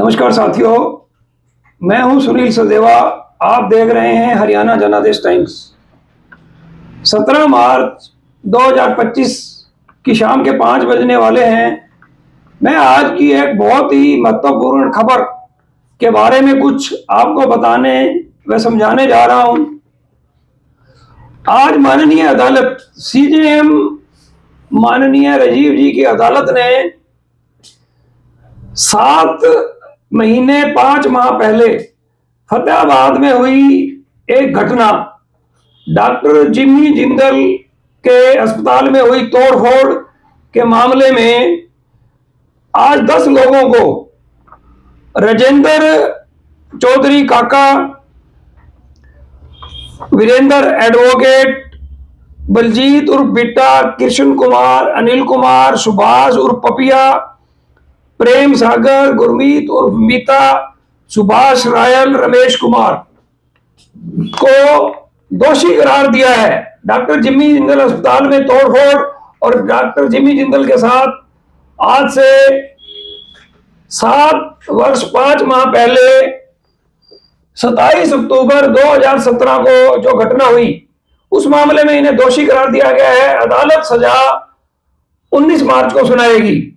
नमस्कार साथियों, मैं हूं सुनील सचदेवा। आप देख रहे हैं हरियाणा जनादेश टाइम्स। 17 मार्च 2025 की शाम के 5 बजने वाले हैं। मैं आज की एक बहुत ही महत्वपूर्ण खबर के बारे में कुछ आपको बताने व समझाने जा रहा हूं। आज माननीय अदालत सीजेएम माननीय राजीव जी की अदालत ने 7 महीने 5 माह पहले फतेहाबाद में हुई एक घटना, डॉक्टर जिमी जिंदल के अस्पताल में हुई तोड़फोड़ के मामले में आज 10 लोगों को राजेंद्र चौधरी काका, वीरेंद्र एडवोकेट, बलजीत उर्फ बिट्टा, कृष्ण कुमार, अनिल कुमार, सुभाष उर्फ पपिया, प्रेम सागर, गुरमीत उर्फ मीता, सुभाष रायल, रमेश कुमार को दोषी करार दिया है। डॉक्टर जिमी जिंदल अस्पताल में तोड़फोड़ और डॉक्टर जिमी जिंदल के साथ आज से 7 वर्ष 5 माह पहले 27 अक्टूबर 2017 को जो घटना हुई, उस मामले में इन्हें दोषी करार दिया गया है। अदालत सजा 19 मार्च को सुनाएगी।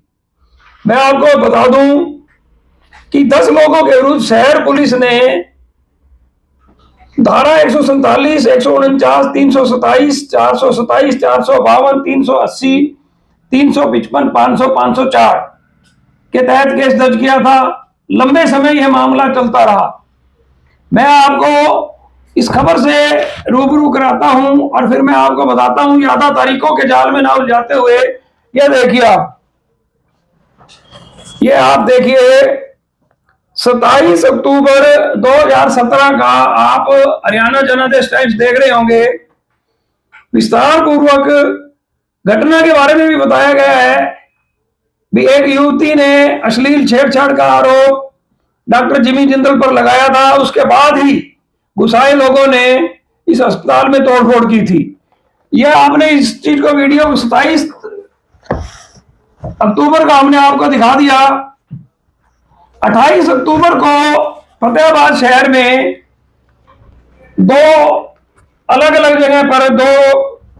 मैं आपको बता दूं कि 10 लोगों के विरुद्ध शहर पुलिस ने धारा 147, 149, 327, 427, 452, 380, 355, 500, 504 के तहत केस दर्ज किया था। लंबे समय यह मामला चलता रहा। मैं आपको इस खबर से रूबरू कराता हूं और फिर मैं आपको बताता हूं, ज्यादा तारीखों के जाल में ना उलझाते हुए यह देखिए आप देखिए 27 अक्टूबर 2017 का आप हरियाणा जनादेश टाइम्स देख रहे होंगे। विस्तार पूर्वक घटना के बारे में भी बताया गया है भी एक युवती ने अश्लील छेड़छाड़ का आरोप डॉक्टर जिमी जिंदल पर लगाया था। उसके बाद ही गुस्साए लोगों ने इस अस्पताल में तोड़फोड़ की थी। यह आपने इस चीज को वीडियो 27 अक्टूबर का हमने आपको दिखा दिया। 28 अक्टूबर को फतेहाबाद शहर में 2 अलग अलग जगह पर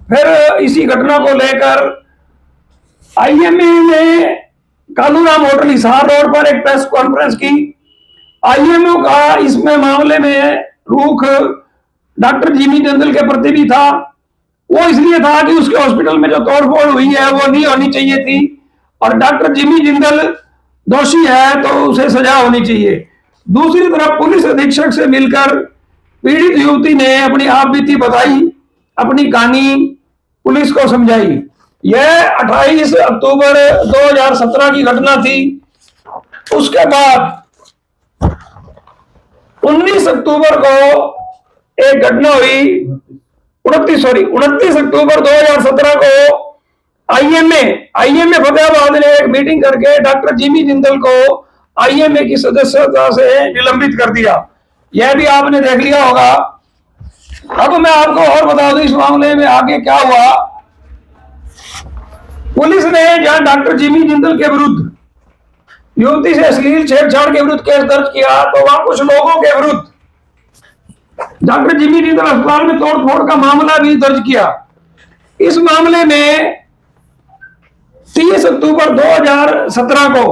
फिर इसी घटना को लेकर आईएमए ने कालूराम होटल हिसार रोड पर एक प्रेस कॉन्फ्रेंस की। आईएमओ का इसमें मामले में रुख डॉक्टर जिमी जिंदल के प्रति भी था। वो इसलिए था कि उसके हॉस्पिटल में जो तोड़फोड़ हुई है वो नहीं होनी चाहिए थी और डॉक्टर जिमी जिंदल दोषी है तो उसे सजा होनी चाहिए। दूसरी तरफ पुलिस अधीक्षक से मिलकर पीड़ित युवती ने अपनी आप बीती बताई, अपनी कहानी पुलिस को समझाई। यह 28 अक्टूबर 2017 की घटना थी। उसके बाद 19 अक्टूबर को एक घटना हुई। 29 अक्टूबर 2017 को आईएमए फतेहाबाद ने एक मीटिंग करके डॉक्टर जिमी जिंदल को आईएमए की सदस्यता से निलंबित कर दिया। यह भी आपने देख लिया होगा। अब मैं आपको और बता दूं इस मामले में आगे क्या हुआ। पुलिस ने जहां डॉक्टर जिमी जिंदल के विरुद्ध युवती से अश्लील छेड़छाड़ के विरुद्ध केस दर्ज किया, तो वहां कुछ लोगों के विरुद्ध डॉक्टर जिमी जिंदल अस्पताल में तोड़फोड़ का मामला भी दर्ज किया। इस मामले में 30 अक्टूबर 2017 को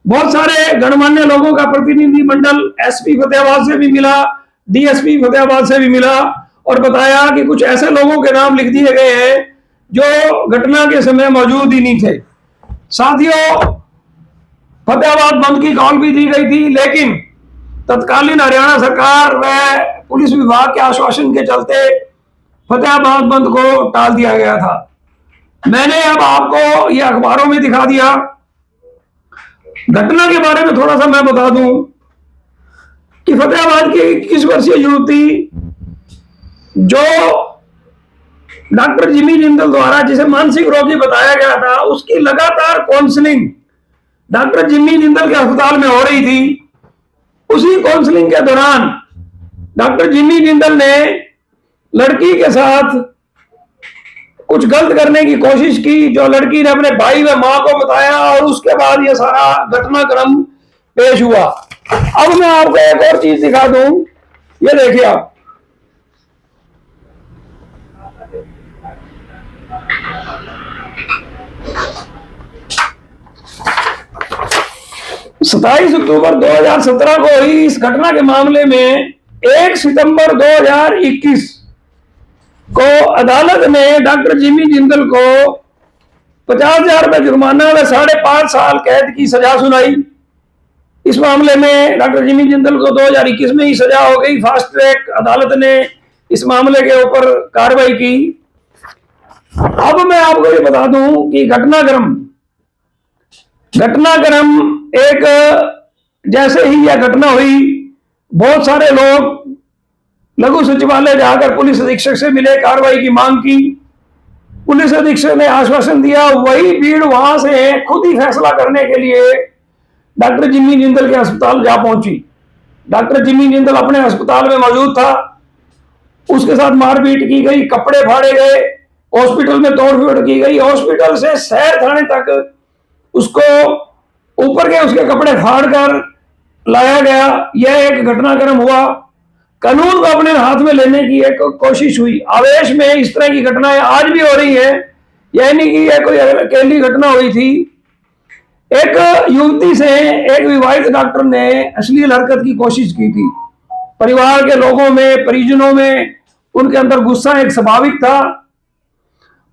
बहुत सारे गणमान्य लोगों का प्रतिनिधि मंडल एसपी फतेहाबाद से भी मिला, डीएसपी फतेहाबाद से भी मिला और बताया कि कुछ ऐसे लोगों के नाम लिख दिए गए हैं जो घटना के समय मौजूद ही नहीं थे। साथियों, फतेहाबाद बंद की कॉल भी दी गई थी, लेकिन तत्कालीन हरियाणा सरकार व पुलिस विभाग के आश्वासन के चलते फतेहाबाद बंद को टाल दिया गया था। मैंने अब आपको यह अखबारों में दिखा दिया। घटना के बारे में थोड़ा सा मैं बता दूं कि फतेहाबाद की 21 वर्षीय युवती जो डॉक्टर जिमी जिंदल द्वारा जिसे मानसिक रोगी बताया गया था, उसकी लगातार काउंसलिंग डॉक्टर जिमी जिंदल के अस्पताल में हो रही थी। उसी काउंसलिंग के दौरान डॉक्टर जिमी जिंदल ने लड़की के साथ कुछ गलत करने की कोशिश की, जो लड़की ने अपने भाई व मां को बताया और उसके बाद यह सारा घटनाक्रम पेश हुआ। अब मैं आपको एक और चीज दिखा दूं, ये देखिए आप, सत्ताईस अक्टूबर 2017 को हुई इस घटना के मामले में 1 सितंबर 2021 को अदालत ने डॉक्टर जिमी जिंदल को 50,000 रुपए जुर्माना व 5.5 साल कैद की सजा सुनाई। इस मामले में डॉक्टर जिमी जिंदल को 2021 में ही सजा हो गई। फास्ट ट्रैक अदालत ने इस मामले के ऊपर कार्रवाई की। अब मैं आपको ये बता दूं कि घटनाक्रम एक, जैसे ही यह घटना हुई, बहुत सारे लोग लघु सचिवालय जाकर पुलिस अधीक्षक से मिले, कार्रवाई की मांग की। पुलिस अधीक्षक ने आश्वासन दिया। वही भीड़ वहां से खुद ही फैसला करने के लिए डॉक्टर जिमी जिंदल के अस्पताल जा पहुंची। डॉक्टर जिमी जिंदल अपने अस्पताल में मौजूद था। उसके साथ मारपीट की गई, कपड़े फाड़े गए, हॉस्पिटल में तोड़फोड़ की गई। हॉस्पिटल से शहर थाने तक उसको ऊपर के उसके कपड़े फाड़ कर लाया गया। यह एक घटनाक्रम हुआ। कानून को अपने हाथ में लेने की एक कोशिश हुई। आवेश में इस तरह की घटनाएं आज भी हो रही है। यह नहीं कि यह कोई अकेली घटना हुई थी। एक युवती से एक विवाहित डॉक्टर ने अश्लील हरकत की कोशिश की थी। परिवार के लोगों में, परिजनों में उनके अंदर गुस्सा एक स्वाभाविक था।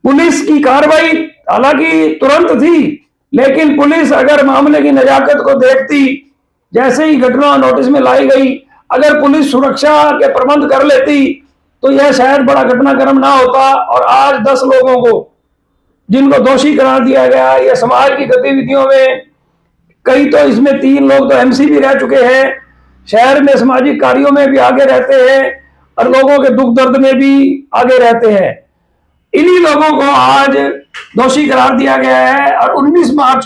पुलिस की कार्रवाई हालांकि तुरंत थी, लेकिन पुलिस अगर मामले की नजाकत को देखती, जैसे ही घटना नोटिस में लाई गई, अगर पुलिस सुरक्षा के प्रबंध कर लेती तो यह शायद बड़ा घटनाक्रम ना होता। और आज 10 लोगों को जिनको दोषी करार दिया गया, यह समाज की गतिविधियों में, कई तो इसमें 3 लोग तो एमसी भी रह चुके हैं, शहर में सामाजिक कार्यों में भी आगे रहते हैं और लोगों के दुख दर्द में भी आगे रहते हैं। इन्हीं लोगों को आज दोषी करार दिया गया है। और 19 मार्च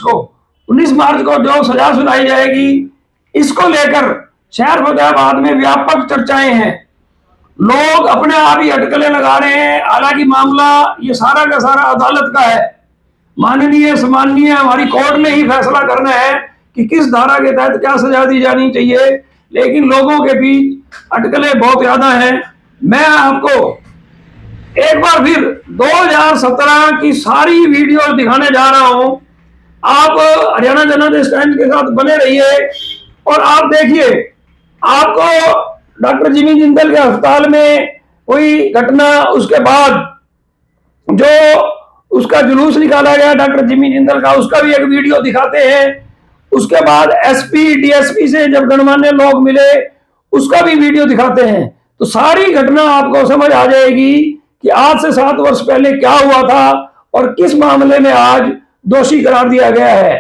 को जो सजा सुनाई जाएगी, इसको लेकर शहर फतेहाबाद में व्यापक चर्चाएं हैं। लोग अपने आप ही अटकलें लगा रहे हैं। हालांकि मामला ये सारा का सारा अदालत का है। माननीय सम्माननीय हमारी कोर्ट ने ही फैसला करना है कि किस धारा के तहत क्या सजा दी जानी चाहिए। लेकिन लोगों के बीच अटकलें बहुत ज्यादा हैं। मैं आपको एक बार फिर 2017 की सारी वीडियो दिखाने जा रहा हूं। आप हरियाणा जनादेश टाइम्स के साथ बने रहिए और आप देखिए, आपको डॉक्टर जिमी जिंदल के अस्पताल में हुई घटना, उसके बाद जो उसका जुलूस निकाला गया डॉक्टर जिमी जिंदल का, उसका भी एक वीडियो दिखाते हैं। उसके बाद एसपी डीएसपी से जब गणमान्य लोग मिले, उसका भी वीडियो दिखाते हैं। तो सारी घटना आपको समझ आ जाएगी कि आज से 7 वर्ष पहले क्या हुआ था और किस मामले में आज दोषी करार दिया गया है।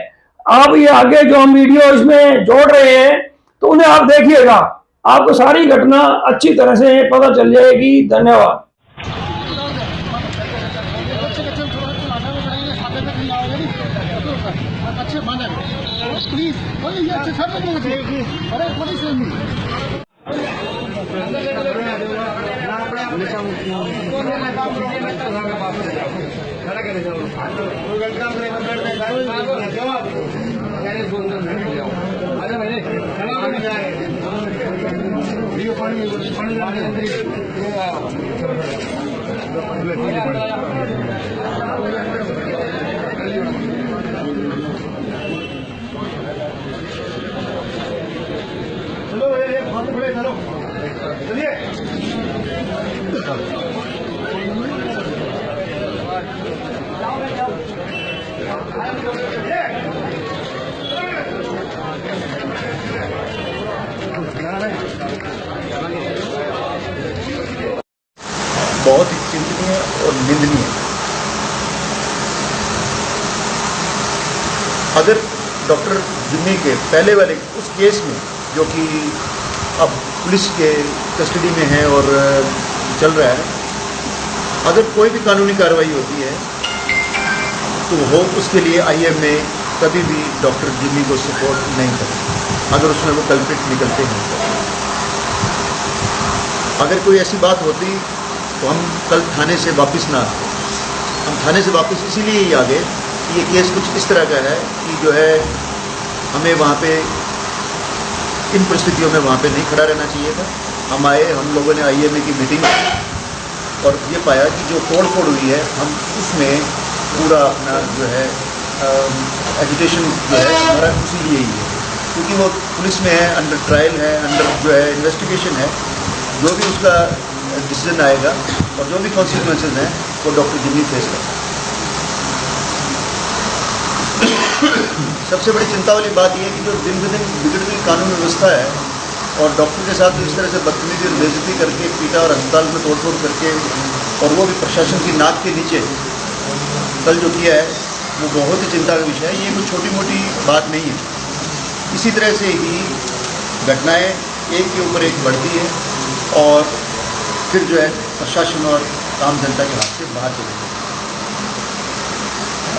आप ये आगे जो हम वीडियो इसमें जोड़ रहे हैं, तो उन्हें आप देखिएगा, आपको सारी घटना अच्छी तरह से पता चल जाएगी। धन्यवाद। बहुत ही चिंतनीय और निंदनीय। अगर डॉक्टर जिम्मी के पहले वाले उस केस में, जो कि अब पुलिस के कस्टडी में है और चल रहा है, अगर कोई भी कानूनी कार्रवाई होती है तो वो उसके लिए आईएमए कभी भी डॉक्टर जिम्मी को सपोर्ट नहीं करे अगर उसमें वो कल्प्रिट निकलते हैं। अगर कोई ऐसी बात होती तो हम कल थाने से वापस ना आते। हम थाने से वापस इसीलिए ही आ गए कि ये केस कुछ इस तरह का है कि जो है हमें वहाँ पे इन परिस्थितियों में वहाँ पे नहीं खड़ा रहना चाहिए था। हम आए, हम लोगों ने IMA की मीटिंग और ये पाया कि जो तोड़ फोड़ हुई है, हम उसमें पूरा अपना जो है एजुकेशन जो है हमारा उसी लिए ही है, क्योंकि वो पुलिस में है, अंडर ट्रायल है, अंडर जो है इन्वेस्टिगेशन है। जो भी उसका डिसीजन आएगा और जो भी कॉन्सिक्वेंसेज हैं वो डॉक्टर जिम्मी फेस करेगा। सबसे बड़ी चिंता वाली बात यह है कि जो दिन ब दिन बिगड़ रही कानून व्यवस्था है और डॉक्टर के साथ इस तरह से बदतमीजी और बेइज्जती करके पीटा और अस्पताल में तोड़फोड़ करके, और वो भी प्रशासन की नाक के नीचे कल जो किया है वो बहुत ही चिंता का विषय है। ये कोई छोटी मोटी बात नहीं है। इसी तरह से ही घटनाएं एक के ऊपर एक बढ़ती है और फिर जो है प्रशासन और आम जनता के हाथ से बाहर चले जाते हैं।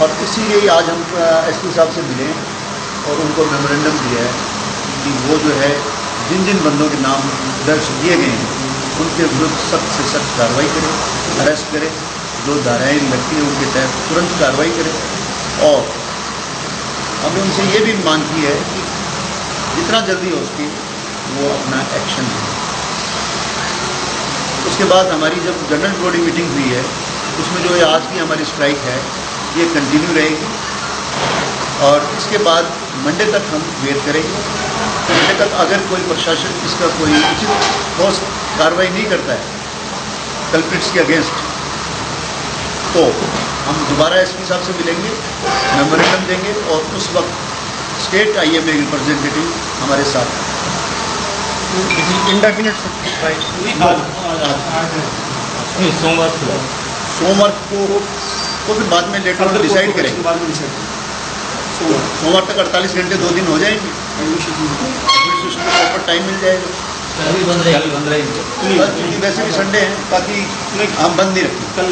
और इसीलिए आज हम SP साहब से मिले और उनको मेमोरेंडम दिया है कि वो जो है जिन जिन बंदों के नाम दर्ज किए गए हैं उनके विरुद्ध सख्त से सख्त कार्रवाई करें, अरेस्ट करें, जो धाराएँ लगती हैं उनके तहत तुरंत कार्रवाई करें। और हमने उनसे ये भी मांग की है कि जितना जल्दी हो सके वो अपना एक्शन लें। उसके बाद हमारी जब जनरल बॉडी मीटिंग हुई है उसमें जो ये आज की हमारी स्ट्राइक है ये कंटिन्यू रहेगी और इसके बाद मंडे तक हम वेट करेंगे। मंडे तक अगर कोई प्रशासन इसका कोई उचित ठोस कार्रवाई नहीं करता है कल्प्रिट्स के अगेंस्ट, तो हम दोबारा SP साहब से मिलेंगे, मेमोरेंडम देंगे और उस वक्त स्टेट IMA रिप्रेजेंटेटिव हमारे साथ इंडेफिनिट सोमवार को फिर बाद में लेटर डिसाइड करेंगे। सोमवार तक 48 घंटे 2 दिन हो जाएंगे, एडमिनिस्ट्रेशन को प्रॉपर टाइम मिल जाएगा। क्योंकि वैसे भी संडे है, ताकि हम बंद नहीं रखें, कल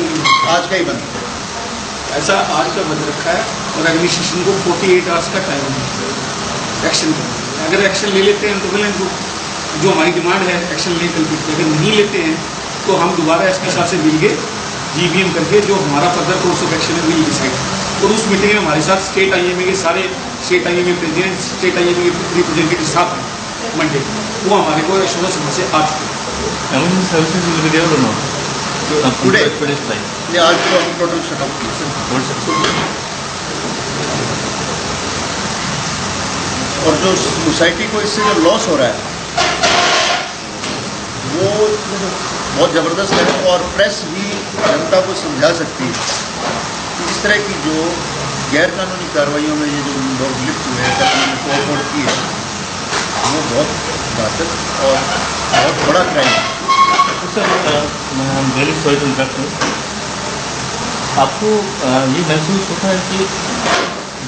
आज का ही बंद ऐसा आज का बंद रखा है और एडमिनिस्ट्रेशन को 48 आवर्स का टाइम है एक्शन का। अगर एक्शन ले लेते हैं तो बोलें जो हमारी डिमांड है एक्शन ले कल, अगर नहीं लेते हैं तो हम दोबारा SP साहब से मिल के GBM करके जो हमारा फर्दर कोर्स ऑफ एक्शन है विल डिसाइड। और उस मीटिंग में हमारे साथ स्टेट IMA के सारे state IMA president, state IMA के रिप्रेजेंटेटिव साथ हैं मंडे, वो हमारे को एश्योरेंस से आ चुके हैं। आज तो हम टोटल शटअप किया और जो सोसाइटी को इससे जो लॉस हो रहा है वो बहुत ज़बरदस्त है और प्रेस भी जनता को समझा सकती है कि इस तरह की जो गैर कानूनी कार्रवाइयों में ये जो लोग लिप्त हुए हैं, तोड़-फोड़ की है, वो बहुत घातक और बहुत बड़ा क्राइम है। Very sorry to interrupt you. आपको ये महसूस होता है कि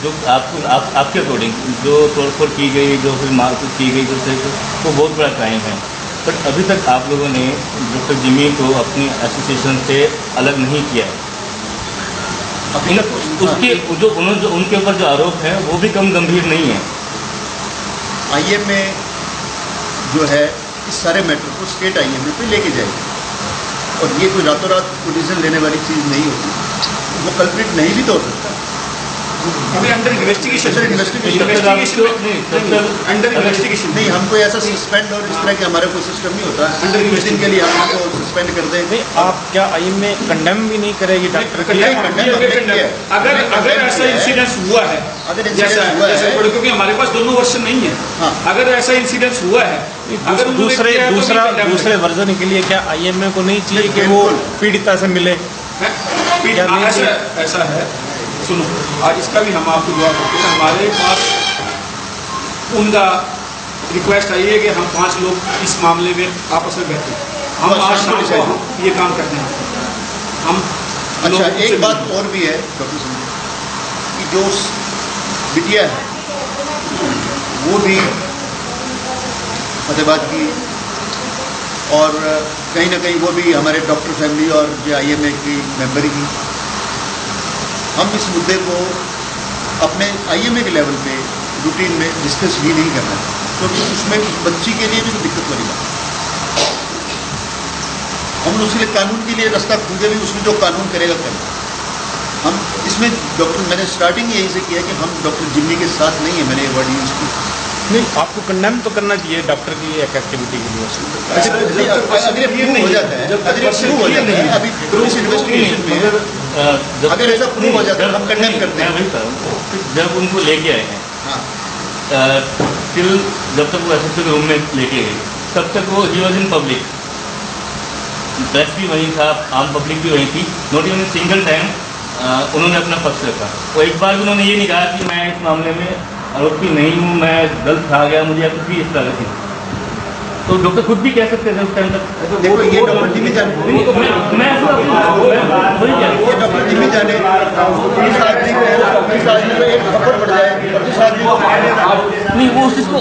जो आपके अकॉर्डिंग जो तोड़फोड़ की गई, जो फिर मारपीट की गई, वो बहुत बड़ा क्राइम है, बट अभी तक आप लोगों ने डॉक्टर जिमी को अपनी एसोसिएशन से अलग नहीं किया है। उसके जो उनके ऊपर जो आरोप है वो भी कम गंभीर नहीं है। IMA जो है इस सारे मैटर को स्टेट IMA पे लेके जाएगी और ये कोई रातों रात डिसीजन लेने वाली चीज़ नहीं होती। वो कल्प्रिट नहीं भी तो हो सकता, अभी अंडर इन्वेस्टिगेशन नहीं, हम कोई ऐसा सस्पेंड और इस तरह के हमारा कोई सिस्टम नहीं होता अंडर इन्वेस्टिगेशन के लिए हम उनको सस्पेंड कर दें। आप क्या IMA कंडेम भी नहीं करेगी डॉक्टर के? अगर ऐसा इंसिडेंस हुआ है, क्योंकि हमारे पास दोनों वर्षन नहीं है। हाँ। अगर ऐसा इंसिडेंस हुआ है, अगर दूसरे वर्जन के लिए क्या IMA को नहीं चाहिए कि वो पीड़िता से मिले? ऐसा है, सुनो, आज इसका भी हम आपको जवाब देते हैं। हमारे पास उनका रिक्वेस्ट आई है कि हम 5 लोग इस मामले में आपस में बैठे, हम आज शाम को ये काम करते हैं। हम अच्छा, एक बात और भी है डॉक्टर साहब कि जो बिटिया है वो भी फतेहाबाद की और कहीं ना कहीं वो भी हमारे डॉक्टर फैमिली और जो IMA की मेंबर की। हम इस मुद्दे को अपने IMA के लेवल पे रूटीन में डिस्कस भी नहीं करना है, क्योंकि उसमें उस बच्ची के लिए भी तो दिक्कत वाली बात है। हम उसके लिए कानून के लिए रास्ता खोजे भी, उसमें जो कानून करेगा करेगा। हम इसमें मैंने स्टार्टिंग यही से किया कि हम डॉक्टर जिम्मी के साथ नहीं है, मैंने ये वर्ड यूज़ की। नहीं, आपको कंडेम तो करना चाहिए डॉक्टर की एक एक्टिविटी के लिए। अगर प्रूव हो जाता है, अगर प्रूव हो जाता है, अभी पुलिस इन्वेस्टिगेशन में अगर ऐसा प्रूव हो जाता है हम कंडेम करते हैं। जब उनको लेके आए हैं हाँ, टिल जब तक वो एसएसपी के रूम में लेके गए तब तक वो he was in public, press भी वहीं था, आम पब्लिक भी वहीं थी। नॉट इवन सिंगल टाइम उन्होंने अपना पक्ष रखा। वो एक बार भी उन्होंने ये नहीं कहा कि मैं इस मामले में आरोपी नहीं हूँ, मैं गलत खा गया, मुझे कुछ भी इस तरह की। तो डॉक्टर खुद भी कह सकते थे उस टाइम तक। देखो ये डॉक्टर जिम्मी जाने, मैं ये डॉक्टर जिम्मी जाने, इस आदमी को एक खबर पड़ जाए और जिस आदमी को नहीं, वो उस चीज़ को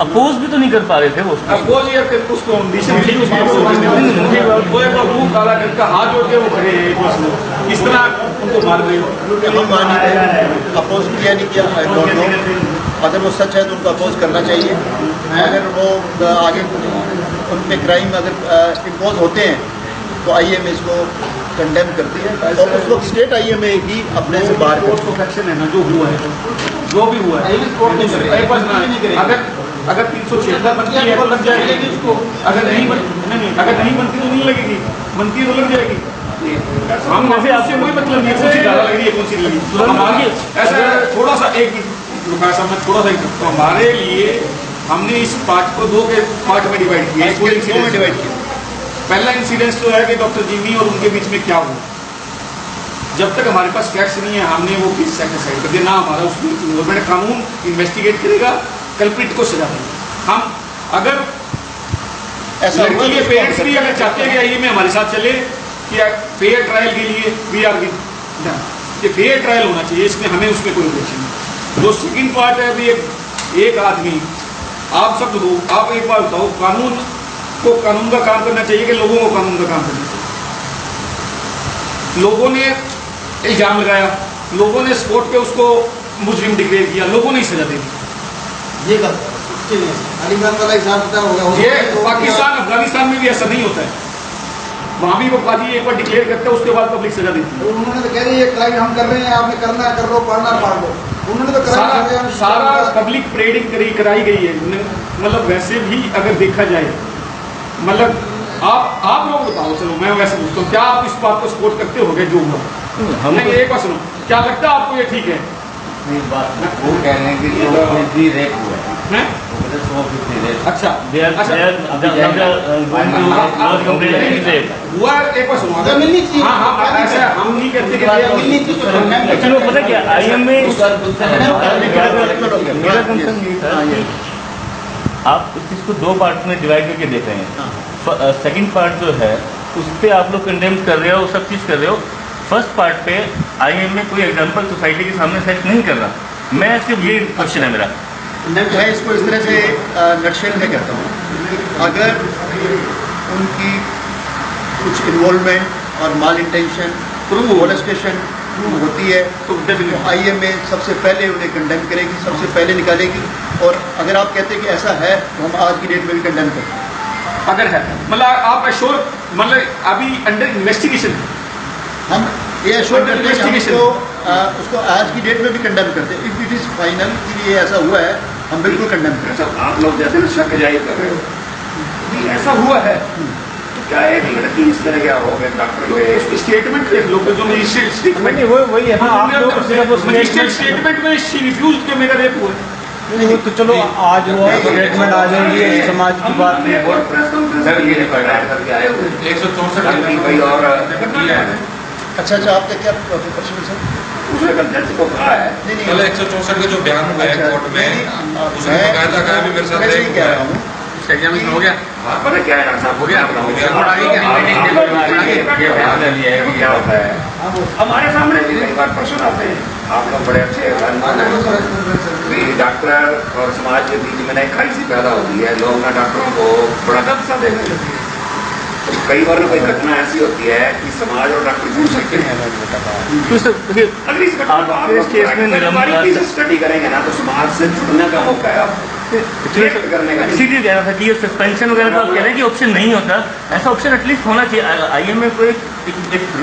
अपोज भी तो नहीं कर पा रहे थे। वो अपोज या फिर उसको वो एक मुंह काला करके हाथ जोड़ के वो खड़े हैं, इस तरह उनको मार रहे हो। हम मानिए अपोज किया नहीं किया, आई डोंट नो। अगर वो सच है तो उनको अपोज करना चाहिए। अगर वो आगे उन पे क्राइम अगर इम्पोज होते हैं तो आईएमए इसको कंडेम करती है और उस वक्त स्टेट आईएमए ही अपने से बाहर कोर्ट ऑफ एक्शन है ना, जो हुआ है, जो भी हुआ है, अगर 376 बनती है तो लग जाएगी उसको, अगर नहीं बनती तो नहीं लगेगी, बनती तो लग जाएगी। हम वैसे आपसे कोई मतलब नहीं, कौन सी ज़्यादा लग रही है कौन सी लगी, ऐसा थोड़ा सा एक रुपया सा मैं थोड़ा सा ही तो हमारे लिए हमने इस पार्ट को दो के पार्ट में डिवाइड किया, इसको दो में डिवाइड किया। पहला इंसिडेंस तो है कि डॉक्टर जिमी और उनके बीच में क्या हुआ। जब तक हमारे पास फैक्ट्स नहीं है हमने वो केस सेटिस्फाइड कर दिया ना, हमारा उसमें गवर्नमेंट कानून इन्वेस्टिगेट करेगा, कल्प्रिट को सजा देगा। हम अगर ऐसा लड़की के पेरेंट्स भी अगर चाहते हैं कि आईएमए हमारे साथ चले कि फेयर ट्रायल के लिए वी आर ये फेयर ट्रायल होना चाहिए, इसमें हमें उसमें कोई ऑब्जेक्शन नहीं। जो सेकंड पार्ट है अभी एक आदमी, आप सब लोग, आप एक बार बताओ, कानून को कानून का काम करना चाहिए कि लोगों को कानून का काम करना चाहिए। लोगों ने इल्जाम लगाया, लोगों ने स्पॉट पे उसको मुजरिम डिक्लेयर किया, लोगों ने सजा दे दी। ये अलीगढ़ वाला हिसाब किताब होगा। ये पाकिस्तान अफगानिस्तान में भी ऐसा नहीं होता है, वहां भी वो काजी एक बार डिक्लेयर करता है उसके बाद पब्लिक सजा देती है। उन्होंने तो कह रही है क्राइम हम कर रहे हैं, आपने करना कर लो, पढ़ना पढ़ लो। उन्होंने तो सारा पब्लिक परेडिंग कराई गई है। मतलब वैसे भी अगर देखा जाए, मतलब आप लोग बताओ, चलो मैं वैसे पूछता हूँ, क्या आप इस बात को सपोर्ट करते हो जो हुआ? हमने एक बार सुनो, क्या लगता है आपको ये ठीक है? वो कह रहे हैं कि 150 रेप हुआ है, अच्छा हुआ, एक बार सुनो, मिलनी चाहिए। हाँ ऐसा हम नहीं कहते कि चलो पता क्या आईएमए आप इस चीज़ को दो पार्ट में डिवाइड करके देख रहे हैं। सेकंड पार्ट जो है उस पर आप लोग कंडेम कर रहे हो, सब चीज़ कर रहे हो। फर्स्ट पार्ट पे आईएमए कोई एग्जांपल सोसाइटी के सामने सेट नहीं कर रहा। मैं सिर्फ ये क्वेश्चन है मेरा, मैं इसको इस तरह से नक्शेल में कहता हूँ। अगर उनकी कुछ इन्वॉल्वमेंट और माल इंटेंशन मोलेस्टेशन प्रूव होती है तो आईएमए सबसे पहले उन्हें कंडेम करेगी, सबसे पहले निकालेगी। और अगर आप कहते हैं कि ऐसा है तो हम आज की डेट में भी कंडेम करते हैं। अगर है मतलब आप एश्योर, मतलब अभी अंडर इन्वेस्टिगेशन हम ये एश्योर करते हैं कि उसको आज की डेट में भी कंडेम करते हैं। इफ इट इज फाइनल कि ये ऐसा हुआ है हम बिल्कुल कंडेम करते हैं। आप लोग जैसे शक जाहिर कर रहे हो कि ऐसा हुआ है, तो क्या एक लड़की इस तरह क्या हो गया? डॉक्टर स्टेटमेंट देख लो, जो मजिस्ट्रेट स्टेटमेंट वही है। हाँ, आप लोग सिर्फ उस मजिस्ट्रेट स्टेटमेंट में शी रिफ्यूज कि मेरा रेप हुआ। नहीं, तो चलो आज वो स्टेटमेंट आ जाएगी, समाज की बात नहीं। 164 अच्छा आपका क्या प्रश्न सर? उसने कल जज को कहा है, कल 164 का जो बयान हुआ है कोर्ट में, उसने बकायदा कहा भी मेरे साथ नहीं कह रहा हूँ उसका एग्जामिनेशन हो गया। पता क्या है डॉक्टर साहब, हो गया क्या होता है, हमारे सामने भी कई बार प्रश्न आते हैं। आप लोग बड़े अच्छे डॉक्टर और समाज के बीच में नई खाई सी पैदा होती है, लोग ना डॉक्टरों को बड़ा दर्द सा देने लगते हैं। कई बार कोई घटना ऐसी होती है कि समाज और डॉक्टर जुड़ सकते हैं। अगर इस घटना को स्टडी करेंगे ना तो समाज से जुड़ने का मौका है करने का। इसीलिए कह रहा था कि ये सस्पेंशन वगैरह तो आप कह रहे हैं कि ऑप्शन नहीं होता, ऐसा ऑप्शन एटलीस्ट होना चाहिए। आईएमए को एक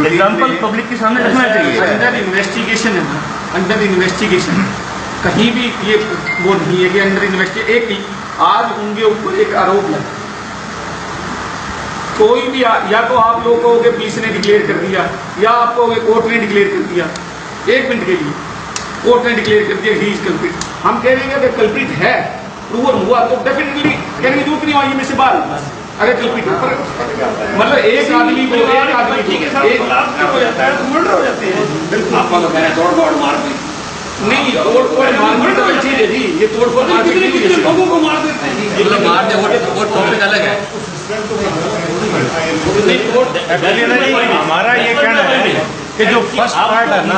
एग्जाम्पल पब्लिक के सामने रखना चाहिए। अंडर इन्वेस्टिगेशन है, अंडर इन्वेस्टिगेशन कहीं भी ये वो नहीं है कि अंडर इन्वेस्टिगेशन। एक ही आज उनके ऊपर एक आरोप लगा, कोई भी या तो आप लोग कहोगे पुलिस ने डिक्लेयर कर दिया, या आप कहोगे कोर्ट ने डिक्लेयर कर दिया। 1 मिनट के लिए कोर्ट ने डिक्लेयर कर दिया ही इज कल्प्रिट। हम कह रहे हैं अगर कल्प्रिट है, प्रूवन हुआ, तो डेफिनेटली कहने की जरूरत नहीं आई में से बाहर। अगर कल्प्रिट मतलब एक आदमी को एक आदमी हो जाता है तो मर्डर हो जाते हैं। आप लोग कह रहे हैं तोड़ फोड़ मार दी, नहीं, तोड़ फोड़ मारने तो चीज है जी, ये तोड़ फोड़ मार कितने लोगों को मार देते हैं। ये मतलब मार दे वो टॉपिक अलग है। हमारा ये कहना है कि जो फर्स्ट पार्ट है ना,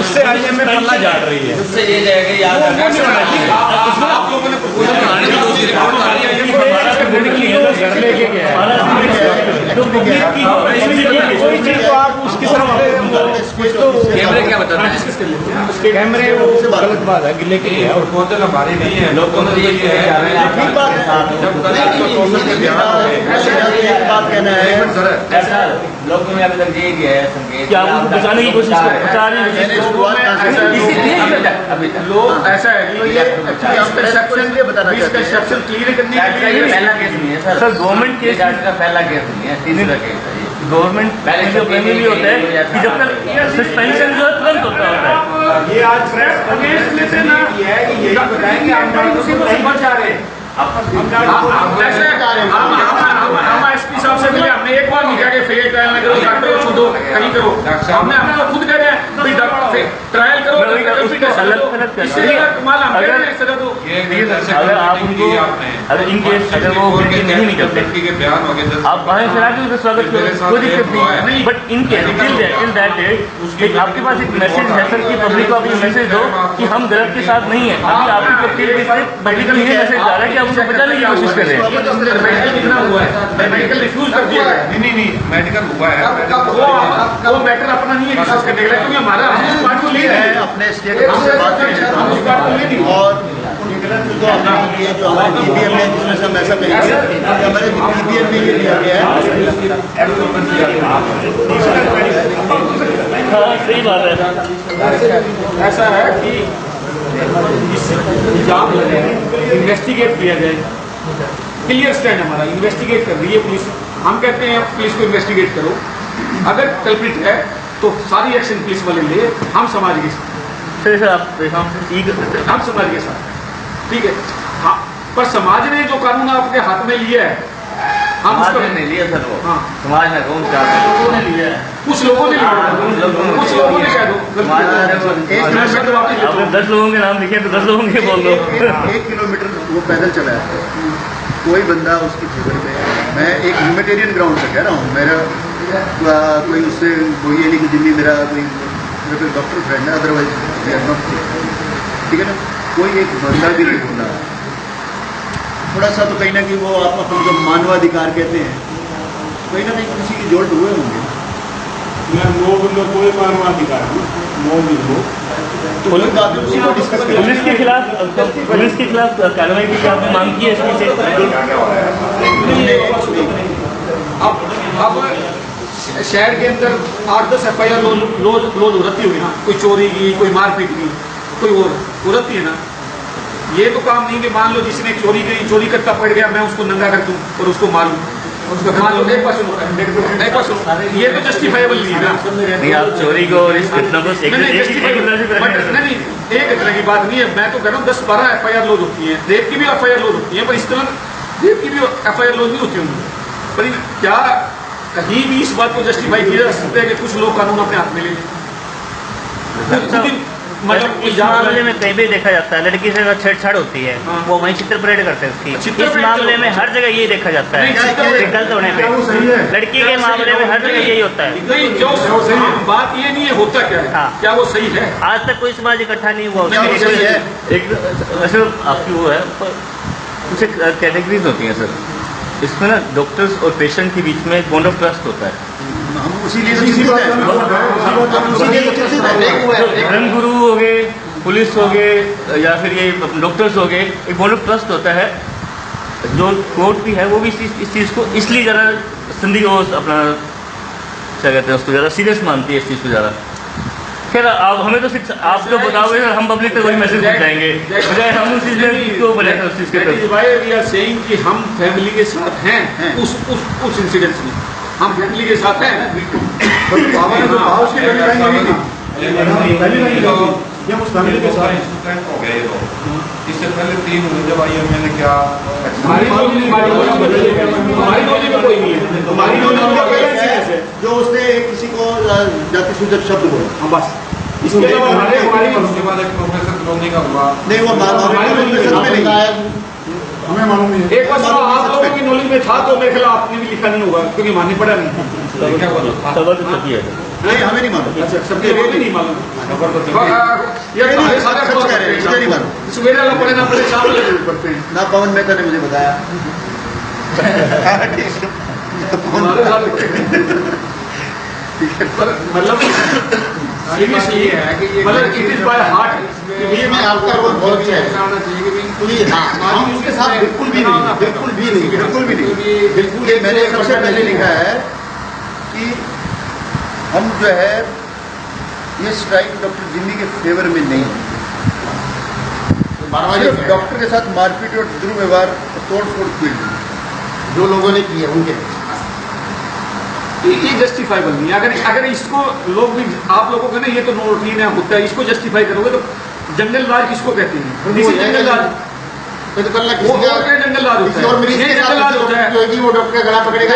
उससे आईएमए पल्ला झाड़ रही है। उससे ये जाएगा याद आप लोगों ने प्रपोजल बनाने की दोस्ती रिपोर्ट आ रही है, घर लेके गया कोई चीज तो आप उसकी कैमरे क्या बताते हैं? उसके कैमरे वो गलत बात है कि लेके गया। और प्रपोजल हमारी नहीं है, लोगों ने ये है ठीक बात है। जब बात कहना है ऐसा लोगों ने अभी तक यही दिया है संकेत क्या आपको बचाने की कोशिश बचा रही है? मैंने शुरुआत कहाँ से अभी तक लोग ऐसा है कि ये एक्सेप्शन क्लियर करने के लिए पहला केस नहीं है सर। सर, गवर्नमेंट केस का पहला केस नहीं है, तीसरा केस है ये। गवर्नमेंट पहले जो प्रेमी भी होता है कि जब तक सस्पेंशन जो है तुरंत होता है। ये आज प्रेस अगेंस्ट में से ना ये है कि यही बताएं कि हम डॉक्टर से नहीं बचा रहे हैं। हम एसपी साहब से मिले, हमने एक बार नहीं कहा कि फेयर ट्रायल ना करो, डॉक्टर को छोड़ो, कहीं करो। हमने तो खुद कह रहे हैं भाई डॉक्टर ट्रायल करो, अगर आप उनको अगर इन केस अगर वो गिल्टी नहीं निकलते लड़की के बयान हो गए, आप बाहर से आके उसका स्वागत करो, कोई दिक्कत नहीं। But in case till that date आपके पास एक मैसेज है सर कि पब्लिक को आप ये मैसेज दो कि हम गलत के साथ नहीं है। अभी आपकी केस से पब्लिक को ये मैसेज जा रहा है कि आप उनको बचाने की कोशिश कर रहे हैं। मेडिकल रिफ्यूज कर दिया गया। नहीं मेडिकल हुआ है, वो मैटर अपना नहीं है डिस्कस करने के लिए, क्योंकि हमारा हम उस पार्ट को ले रहे हैं, अपने स्टेट से बात हम उस पार्ट को ले नहीं। और तो हमारे ये जो हमारे पीबीएम में जिसमें से हम ऐसा करेंगे कि हमारे पीबीएम में ये लिया गया है। हाँ, सही बात है। ऐसा है कि जाम इन्वेस्टिगेट किया जाए, क्लियर स्टैंड हमारा, इन्वेस्टिगेट कर रही है पुलिस। हम कहते हैं पुलिस को इन्वेस्टिगेट करो, अगर कल्प्रिट है तो सारी एक्शन पुलिस वाले ले, हम समाज के साथ, सर आप हम समाज के साथ, ठीक है। हाँ, पर समाज ने जो कानून आपके हाथ में लिया है, हम समाज उसको ने नहीं लिया सर वो। हाँ, समाज ने कौन चाहता है? लोगों ने लिया है। कुछ लोगों ने लिया, कुछ लोगों ने कह दो समाज ने मैं शब्द वापस लेता हूँ। आपने 10 लोगों के नाम लिखे तो 10 लोगों के बोल दो। 1 किलोमीटर वो पैदल चला है, कोई बंदा उसकी फिगर में, मैं एक ह्यूमैनिटेरियन ग्राउंड से कह रहा हूँ, मेरा कोई उससे कोई ये नहीं कि जिम्मी मेरा कोई डॉक्टर फ्रेंड है, अदरवाइज ठीक है ना। कोई एक बंदा भी नहीं बोला, थोड़ा सा तो कहीं ना कहीं वो आप अपन जो मानवाधिकार कहते हैं, कहीं ना कहीं किसी की जोड़ हुए होंगे। कोई मानवाधिकार तो लोग आप उसी को डिस्कस करें। पुलिस के खिलाफ कार्रवाई की आपने मांग की है इसमें अब शहर के अंदर 8-10 FIR लोज होती होगी ना, कोई चोरी की, कोई मारपीट की, कोई और होती है ना। ये तो काम नहीं कि मान लो जिसने चोरी करता पड़ गया, मैं उसको नंगा कर दूं और उसको मारूं, मान लो एक पर्सन, ये तो जस्टिफाइबल नहीं है ना। नहीं, आप चोरी को और इस घटना को एक नहीं, एक घटना की बात नहीं है। मैं तो कह रहा हूँ 10-12 FIR लोज होती है, रेप की भी FIR लोज होती है, पर इस तरह रेप की भी FIR लोज नहीं होती होंगी। पर क्या कहीं भी इस बात को जस्टिफाई किया जा सकता है कि कुछ लोग कानून अपने हाथ में ले लें? मतलब इस मामले में कई भी देखा जाता है, लड़की से अगर छेड़छाड़ होती है वो वहीं चित्र परेड करते हैं उसकी। इस मामले में हर जगह ये देखा जाता है गलत होने पे, लड़की के मामले में हर जगह यही होता है। नहीं, जो बात ये नहीं है, होता क्या है, हाँ। क्या वो सही है? आज तक कोई समाज इकट्ठा नहीं हुआ एक वैसे आपकी वो है, कुछ कैटेगरीज होती हैं सर, इसमें ना डॉक्टर्स और पेशेंट के बीच में एक बॉन्ड ऑफ ट्रस्ट होता है। हम उसी लिए धर्म गुरु हो गए, पुलिस हो गए, या फिर ये डॉक्टर्स हो गए, एक बॉन्ड ऑफ ट्रस्ट होता है। जो कोर्ट भी है वो भी इस चीज़ को इसलिए ज़्यादा अपना क्या कहते हैं उसको ज़्यादा सीरियस मानती है इस चीज़ को ज़्यादा, खैर आप हमें तो सिर्फ आप तो बताओगे और हम पब्लिक तक वही मैसेज पहुंचाएंगे, बजाय हम उस चीज़ में क्यों बोले उस चीज़ के तरफ। भाई वी आर सेइंग कि हम फैमिली के साथ हैं उस इंसिडेंट में, हम फैमिली के साथ हैं बिल्कुल। बाबा ने तो भाव से लड़ी भाई नहीं थी। ये उस फैमिली के साथ इंसिडेंट हो गए तो इससे पहले 3 हुए जब IMA ने क्या हमारी नॉलेज में कोई नहीं है, हमारी नॉलेज में पहले इंसिडेंट है जो उसने किसी को जाति सूचक शब्द बोला, बस इसके अलावा हमारी उसके बाद एक प्रोफेसर कॉलोनी का हुआ। नहीं वो हमें मालूम नहीं है। एक बार आप लोगों की नॉलेज में था तो मेरे ख्याल आपने भी लिखा नहीं होगा क्योंकि मानने पड़ा नहीं। क्या बोला खबर तो सही है। नहीं हमें नहीं मालूम। अच्छा सबके वो भी नहीं मालूम। खबर तो ये सारे सच कह रहे हैं, मुझे नहीं मालूम। सवेरे वाला पड़े ना पड़े शाम वाले जरूर पड़ते हैं। ना पवन मेहता ने मुझे बताया। हमारे साथ मतलब सीरियसली है कि ये मतलब इट इज बाय हार्ट ये मैं आपका रोल बहुत अच्छा है। आना चाहिए कि प्लीज हम उसके साथ बिल्कुल भी नहीं, बिल्कुल भी नहीं, बिल्कुल भी नहीं, बिल्कुल। ये मैंने सबसे पहले लिखा है कि हम जो है ये स्ट्राइक डॉक्टर जिम्मी के फेवर में नहीं है। सिर्फ डॉक्टर के साथ मारपीट और दुर्व्यवहार तोड़ फोड़ की जो लोगों ने किया उनके ये जस्टिफाइबल नहीं है। अगर इसको लोग भी आप लोगों को ना ये तो रूटीन है होता है, इसको जस्टिफाई करोगे तो जंगल राज किसको कहते हैं? जंगल राज तो कल वो जंगल राज होता है, और ये जंगल राज होता है। जो वो डॉक्टर का गला पकड़ेगा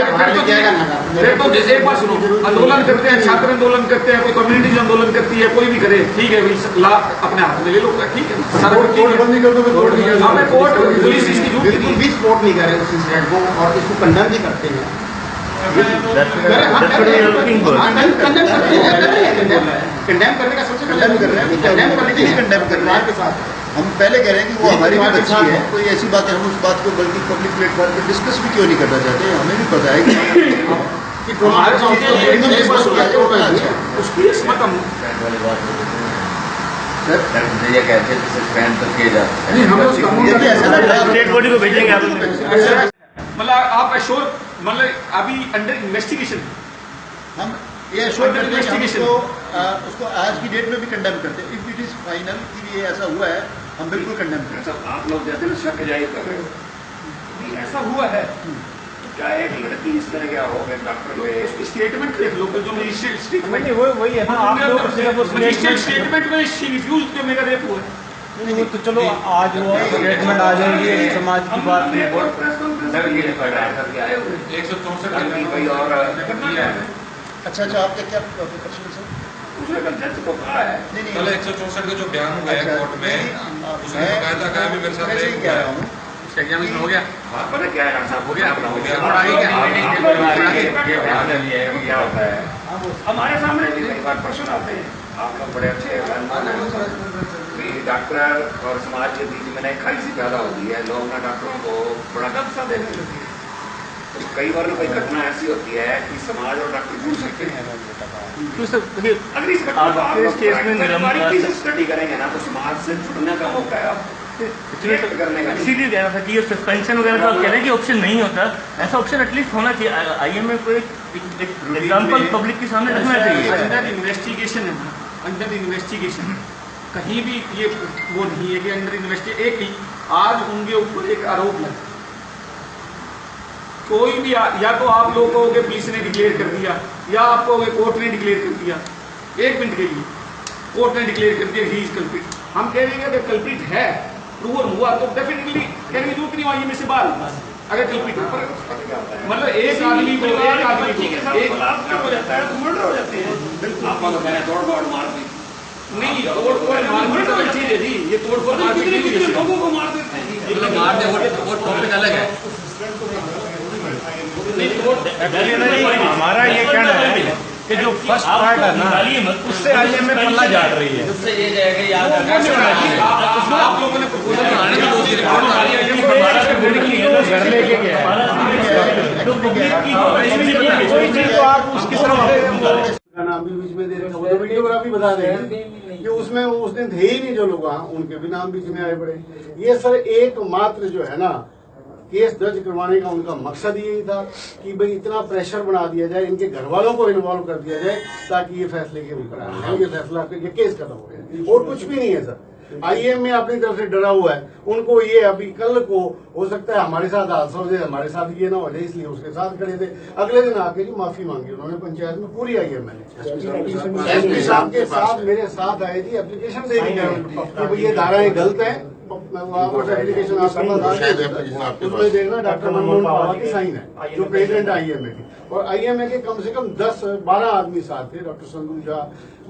फिर तो जैसे एक बार सुनो, आंदोलन करते हैं, छात्र आंदोलन करते हैं, कोई कम्युनिटी आंदोलन करती है, कोई भी करे, ठीक है भाई ला अपने हाथ में ले लो, ठीक है सारा बंदी कर दो हमें कोर्ट पुलिस इसकी झूठी बिल्कुल भी सपोर्ट नहीं कर रहे उस इंसिडेंट को और इसको कंडम भी करते हैं। कंडेम करने का सबसे कंडेम कर रहे हैं, कंडेम करने के लिए कंडेम कर रहे हैं के साथ हम पहले कह रहे हैं कि वो हमारी भी बच्ची है, कोई ऐसी बात है हम उस बात को बल्कि पब्लिक प्लेटफॉर्म पे डिस्कस भी क्यों नहीं करना चाहते। हमें भी पता है कि उसकी इसमत हम ये कहते हैं सस्पेंड तो किए जाते नहीं हम उस कानून ये भी ऐसा लग रहा है स्टेट बॉडी को भेजेंगे आप। मतलब आप एश्योर मतलब अभी अंडर इन्वेस्टिगेशन हम ये एश्योर करते हैं कि हम Investigation. उसको आज की डेट में भी कंडेम करते हैं। इफ इट इज फाइनल कि ये ऐसा हुआ है हम बिल्कुल कंडेम करते हैं। आप लोग जैसे शक जाहिर कर रहे हो कि ऐसा हुआ है तो क्या एक लड़की इस तरह क्या हो गए डॉक्टर को स्टेटमेंट देख लो जो मजिस्ट्रेट स्टेटमेंट वही है ना, आप लोग सिर्फ उस मजिस्ट्रेट स्टेटमेंट में शी रिफ्यूज कि मेरा रेप हुआ है। नहीं, तो चलो आज वो स्टेटमेंट आ जाएगी, समाज की बात नहीं। 164 अच्छा आपका क्या प्रश्न है सर? उसने कल जज को कहा है नहीं कल 164 का जो बयान हुआ है कोर्ट में उसमें मैं बकायदा कहा भी मेरे साथ मैं रेप कह हुआ रहा है। हूँ उसका एग्जामिनेशन हो गया पता क्या है डॉक्टर साहब हो गया आपका हो गया हमारे सामने भी कई बार प्रश्न आते हैं। आप लोग बड़े अच्छे डॉक्टर और समाज के बीच में एक खाई सी पैदा होती है, लोग ना डॉक्टरों को बड़ा गलत सा देखने लगते हैं। तो कई बार कोई घटना ऐसी होती है कि समाज और डॉक्टर जुड़ सकते हैं। अगर इस घटना को आप स्टडी करेंगे ना तो समाज से जुड़ने का मौका है करने का। इसीलिए कह रहा था कि ये सस्पेंशन वगैरह का कह रहे हैं कि ऑप्शन नहीं होता, ऐसा ऑप्शन एटलीस्ट होना चाहिए। IMA को एक एग्जाम्पल पब्लिक के सामने रखना चाहिए। अंडर इन्वेस्टिगेशन है ना, अंडर इन्वेस्टिगेशन कहीं भी ये वो नहीं है कि अंडर इन्वेस्टिगेशन एक ही आज उनके ऊपर एक आरोप लगा, कोई भी या तो आप लोगों के पुलिस ने डिक्लेयर कर दिया या आपको कोर्ट ने डिक्लेयर कर दिया, 1 मिनट के लिए कोर्ट ने डिक्लेयर कर दिया ही इज कल्प्रिट। हम कह देंगे अगर कल्प्रिट है प्रूवन हुआ तो डेफिनेटली कहने की जरूरत नहीं हुआ में से बाल अगर कल्प्रिट मतलब एक आदमी को हो जाता है तो मर्डर हो जाते हैं। तोड़ फोड़ मार दी नहीं, तोड़ फोड़ मार तो चीज है जी, ये तोड़ फोड़ कितने लोगों को मार देते हैं, मार दे वो टॉपिक अलग है। हमारा ये कहना है कि जो फर्स्ट पार्ट है ना उससे IMA पल्ला झाड़ रही है। उससे ये जाएगा आप लोगों ने प्रपोजल बनाने का घर लेके गया कोई चीज तो आप उसकी तरफ नाम भी बीच में दे रहे हैं, वीडियोग्राफी बता रहे हैं कि उसमें उस दिन थे ही नहीं जो लोग उनके भी नाम बीच में आए पड़े। ये सर एकमात्र जो है ना केस दर्ज करवाने का उनका मकसद यही था कि भाई इतना प्रेशर बना दिया जाए, इनके घर वालों को इन्वॉल्व कर दिया जाए ताकि ये फैसले के ऊपर आ जाए, ये फैसला ये केस खत्म हो गया और कुछ भी नहीं है सर। आईएम में अपनी तरफ से डरा हुआ है, उनको ये अभी कल को हो सकता है हमारे साथ हादसा हो जाए, हमारे साथ ये ना हो जाए, इसलिए उसके साथ खड़े थे। अगले दिन आके जी माफी मांगी उन्होंने पंचायत में, पूरी आईएम में एसपी साहब के साथ मेरे साथ आए जी, एप्लीकेशन दे दी कि भाई ये धाराएं गलत है, एप्लीकेशन उसमें देखना डॉक्टर मनमोहन पावा की साइन है जो प्रेसिडेंट आईएमए की, और आईएमए के कम से कम 10-12 आदमी साथ थे, डॉक्टर संदूजा,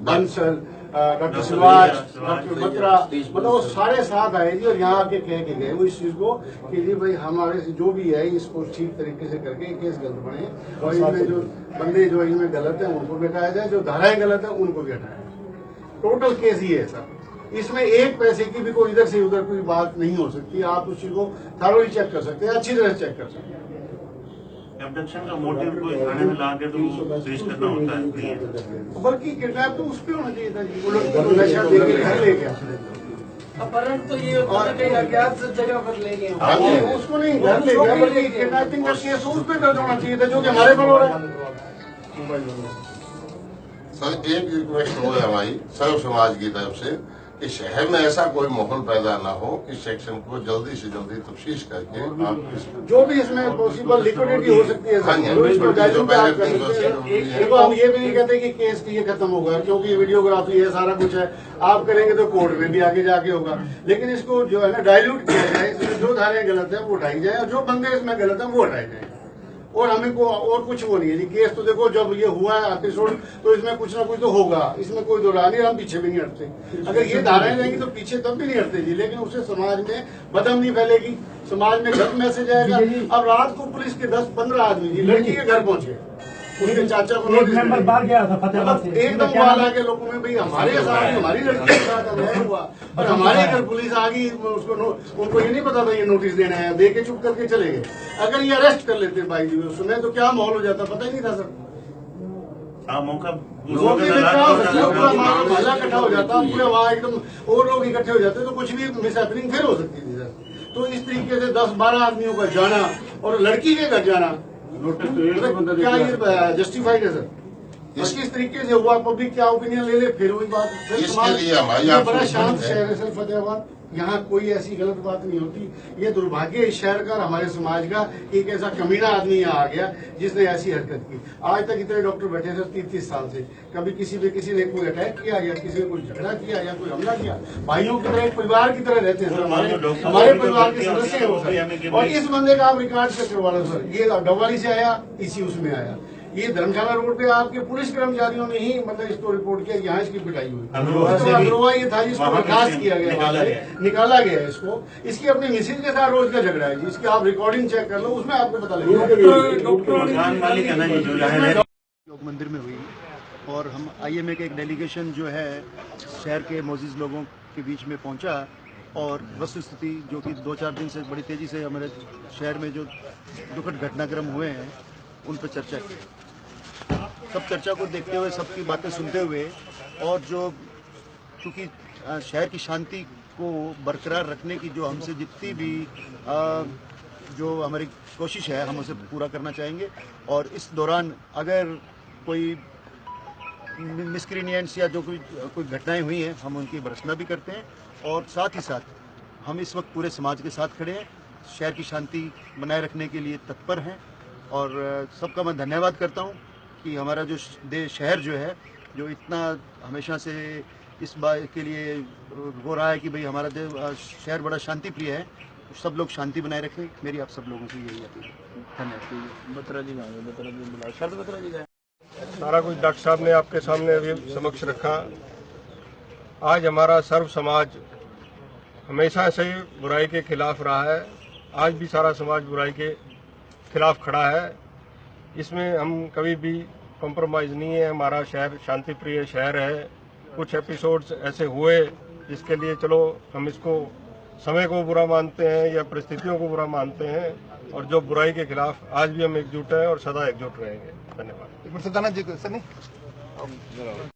बंसल, डॉक्टर शिवाज, डॉक्टर बत्रा, मतलब वो सारे साथ आए जी और यहाँ आके कह के गए वो इस चीज को कि जी भाई हमारे से जो भी है इसको ठीक तरीके से करके केस गलत बने और इनमें जो बंदे जो इनमें गलत है उनको भी हटाया जाए, जो धाराएं गलत है उनको भी हटाया जाए। टोटल केस ये है सर, इसमें एक पैसे की भी कोई इधर से उधर कोई बात नहीं हो सकती। आप उस चीज को थॉरोली चेक कर सकते हैं, अच्छी तरह चेक कर सकते हैं। एब्डक्शन का मोटिव को थाने में ला के तो पेश करना होता है, बल्कि किडनैप तो उस पे होना चाहिए था जी, वो लोग नशा दे के घर ले गया, अपहरण तो ये कहीं अज्ञात जगह पर ले गए, उसको नहीं घर ले गया, बल्कि किडनैपिंग का केस उस पे दर्ज होना चाहिए था जो कि हमारे पर हो रहा है। सर एक रिक्वेस्ट हो हमारी सर्व समाज की तरफ से कि शहर में ऐसा कोई माहौल पैदा ना हो, इस सेक्शन को जल्दी से जल्दी तफ्तीश करके आप जो भी इसमें पॉसिबल लिक्विडिटी हो सकती है देखो, हम ये भी नहीं कहते कि केस ये खत्म होगा क्योंकि वीडियोग्राफी है, सारा कुछ है, आप करेंगे तो कोर्ट में भी आगे जाके होगा, लेकिन इसको जो है ना डाइल्यूट किया जाए, इसमें जो धाराएं गलत है वो उठाई जाए और जो बंदे इसमें गलत है वो हटाए जाए, और हमें को और कुछ वो नहीं है जी। केस तो देखो जब ये हुआ है एपिसोड तो इसमें कुछ ना कुछ तो होगा, इसमें कोई दो राह नहीं, हम पीछे भी नहीं हटते। अगर ये धाराएं रहेंगी तो पीछे तब भी नहीं हटते जी, लेकिन उससे समाज में बदअमनी फैलेगी, समाज में गलत मैसेज आएगा। अब रात को पुलिस के 10-15 आदमी जी लड़की के घर पहुंचे, उसके चाचा को नोटिस बाहर गया था फतेहाबाद से, एकदम बाहर आके लोगों में भाई हमारे साथ हमारी लड़की के साथ अन्याय हुआ और हमारे घर पुलिस आ गई, उसको उनको ये नहीं पता था ये नोटिस देना है, दे के चुप करके चले गए। अगर ये अरेस्ट कर लेते भाई जी उस समय तो क्या माहौल हो जाता पता ही नहीं था सर। मौका महला इकट्ठा हो जाता, पूरे वहाँ एकदम और लोग इकट्ठे हो जाते तो कुछ भी मिसहैपनिंग फिर हो सकती थी सर। तो इस तरीके से 10-12 आदमियों का जाना और लड़की के घर जाना क्या ये जस्टिफाइड है सर? इस तरीके से हुआ, पब्लिक क्या ओपिनियन ले ले फिर वही बात। बड़ा शांत शहर है सर फतेहाबाद, यहाँ कोई ऐसी गलत बात नहीं होती। ये दुर्भाग्य इस शहर का, हमारे समाज का, एक ऐसा कमीना आदमी यहाँ आ गया जिसने ऐसी हरकत की। आज तक इतने डॉक्टर बैठे थे 30 साल से, कभी किसी पे किसी ने कोई अटैक किया या किसी ने कोई झगड़ा किया या कोई हमला किया? भाइयों की तरह, एक परिवार की तरह रहते हैं सर, हमारे परिवार के सदस्य है वो सर। और इस बंदे का आप रिकॉर्ड चेक करवा लो सर, ये डबवाली से आया, इसी उसमें आया, ये धर्मशाला रोड पे आपके पुलिस कर्मचारियों ने ही मतलब इसको रिपोर्ट किया, यहाँ इसकी पिटाई हुई। अग्रवा ये था जिसको बर्खास्त किया गया, निकाला गया इसको। इसकी अपनी मिसिज के साथ रोज का झगड़ा है जी, इसकी आप रिकॉर्डिंग चेक कर लो, उसमें आपको पता लगेगा। योग मंदिर में हुई और हम आईएमए के एक डेलीगेशन जो है शहर के मोजिज लोगों के बीच में पहुंचा और वस्तु स्थिति जो कि 2-4 दिन से बड़ी तेजी से हमारे शहर में जो दुखद घटनाक्रम हुए हैं उन पर चर्चा की। सब चर्चा को देखते हुए, सबकी बातें सुनते हुए और जो चूँकि शहर की शांति को बरकरार रखने की जो हमसे जितनी भी जो हमारी कोशिश है हम उसे पूरा करना चाहेंगे। और इस दौरान अगर कोई मिसक्रीनियंट्स या जो कोई घटनाएं हुई हैं हम उनकी भर्त्सना भी करते हैं और साथ ही साथ हम इस वक्त पूरे समाज के साथ खड़े हैं, शहर की शांति बनाए रखने के लिए तत्पर हैं। और सबका मैं धन्यवाद करता हूं कि हमारा जो शहर जो है जो इतना हमेशा से इस बात के लिए हो रहा है कि भाई हमारा शहर बड़ा शांति प्रिय है, सब लोग शांति बनाए रखें, मेरी आप सब लोगों से यही अपील है। धन्यवाद। सारा कुछ डॉक्टर साहब ने आपके सामने अभी समक्ष रखा। आज हमारा सर्व समाज हमेशा से बुराई के खिलाफ रहा है, आज भी सारा समाज बुराई के खिलाफ खड़ा है। इसमें हम कभी भी कॉम्प्रोमाइज़ नहीं है। हमारा शहर शांति प्रिय शहर है। कुछ एपिसोड्स ऐसे हुए जिसके लिए चलो हम इसको समय को बुरा मानते हैं या परिस्थितियों को बुरा मानते हैं, और जो बुराई के खिलाफ आज भी हम एकजुट हैं और सदा एकजुट रहेंगे। धन्यवाद।